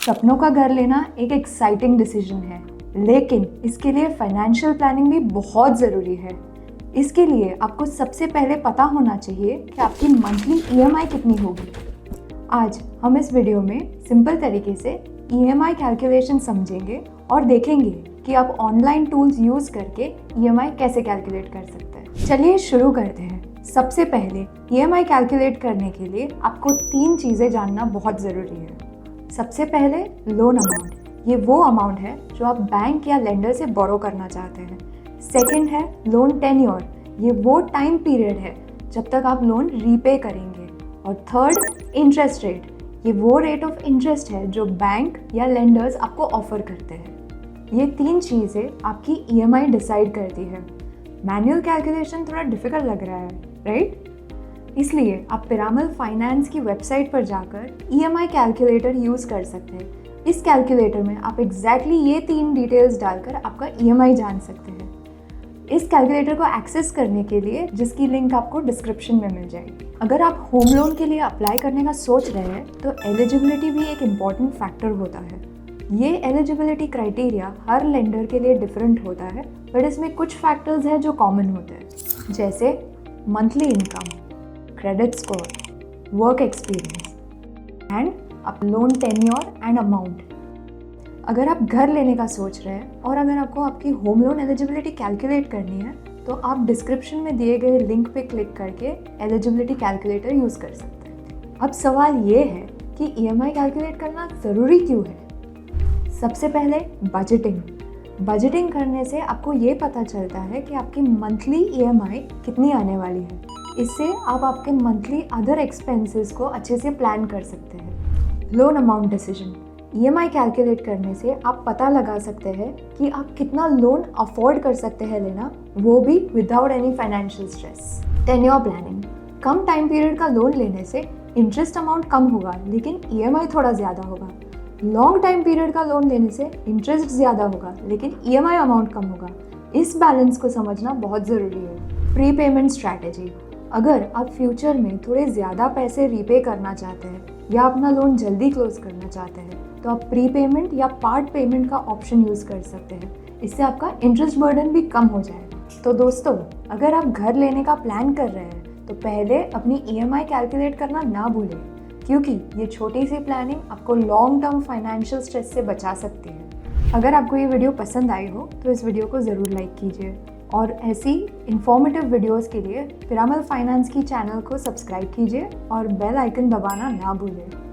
सपनों का घर लेना एक एक्साइटिंग डिसीजन है, लेकिन इसके लिए फाइनेंशियल प्लानिंग भी बहुत ज़रूरी है। इसके लिए आपको सबसे पहले पता होना चाहिए कि आपकी मंथली ईएमआई कितनी होगी। आज हम इस वीडियो में सिंपल तरीके से ईएमआई कैलकुलेशन समझेंगे और देखेंगे कि आप ऑनलाइन टूल्स यूज़ करके ईएमआई कैसे कैलकुलेट कर सकते हैं। चलिए शुरू करते हैं। सबसे पहले ईएमआई कैलकुलेट करने के लिए आपको 3 चीज़ें जानना बहुत ज़रूरी है। सबसे पहले लोन अमाउंट, ये वो अमाउंट है जो आप बैंक या लेंडर से बोरो करना चाहते हैं। सेकंड है लोन टेन्योर, ये वो टाइम पीरियड है जब तक आप लोन रीपे करेंगे। और थर्ड इंटरेस्ट रेट, ये वो रेट ऑफ इंटरेस्ट है जो बैंक या लेंडर्स आपको ऑफर करते हैं। ये 3 चीज़ें आपकी ईएमआई डिसाइड करती है। मैनुअल कैलकुलेशन थोड़ा डिफिकल्ट लग रहा है, राइट? इसलिए आप पिरामल फाइनेंस की वेबसाइट पर जाकर ईएमआई कैलकुलेटर यूज़ कर सकते हैं। इस कैलकुलेटर में आप एग्जैक्टली ये 3 डिटेल्स डालकर आपका ईएमआई जान सकते हैं। इस कैलकुलेटर को एक्सेस करने के लिए जिसकी लिंक आपको डिस्क्रिप्शन में मिल जाएगी। अगर आप होम लोन के लिए अप्लाई करने का सोच रहे हैं तो एलिजिबिलिटी भी एक इम्पॉर्टेंट फैक्टर होता है। ये एलिजिबिलिटी क्राइटेरिया हर लेंडर के लिए डिफरेंट होता है, बट इसमें कुछ फैक्टर्स हैं जो कॉमन होते हैं, जैसे monthly income, credit score, work experience and आप लोन टेन्योर एंड अमाउंट। अगर आप घर लेने का सोच रहे हैं और अगर आपको आपकी होम लोन एलिजिबिलिटी कैलकुलेट करनी है तो आप डिस्क्रिप्शन में दिए गए लिंक पे क्लिक करके एलिजिबिलिटी कैलकुलेटर यूज़ कर सकते हैं। अब सवाल ये है कि ईएमआई कैलकुलेट करना ज़रूरी क्यों है? सबसे पहले बजटिंग करने से आपको ये पता चलता है कि आपकी मंथली ईएमआई कितनी आने वाली है। इससे आप आपके मंथली अदर एक्सपेंसेस को अच्छे से प्लान कर सकते हैं। Loan amount decision, EMI calculate करने से आप पता लगा सकते हैं कि आप कितना लोन अफोर्ड कर सकते हैं लेना, वो भी without any financial stress. Tenure planning, कम टाइम पीरियड का लोन लेने से इंटरेस्ट अमाउंट कम होगा लेकिन ईएमआई थोड़ा ज़्यादा होगा। लॉन्ग टाइम पीरियड का लोन लेने से इंटरेस्ट ज़्यादा होगा लेकिन ईएमआई अमाउंट कम होगा। इस बैलेंस को समझना बहुत ज़रूरी है। प्री पेमेंट स्ट्रैटेजी, अगर आप फ्यूचर में थोड़े ज़्यादा पैसे रीपे करना चाहते हैं या अपना लोन जल्दी क्लोज करना चाहते हैं तो आप प्री पेमेंट या पार्ट पेमेंट का ऑप्शन यूज़ कर सकते हैं। इससे आपका इंटरेस्ट बर्डन भी कम हो जाएगा। तो दोस्तों, अगर आप घर लेने का प्लान कर रहे हैं तो पहले अपनी ईएमआई कैलकुलेट करना ना भूलें, क्योंकि ये छोटी सी प्लानिंग आपको लॉन्ग टर्म फाइनेंशियल स्ट्रेस से बचा सकती है। अगर आपको ये वीडियो पसंद आई हो तो इस वीडियो को ज़रूर लाइक कीजिए और ऐसी इंफॉर्मेटिव वीडियोस के लिए पिरामल फाइनेंस की चैनल को सब्सक्राइब कीजिए और बेल आइकन दबाना ना भूलें।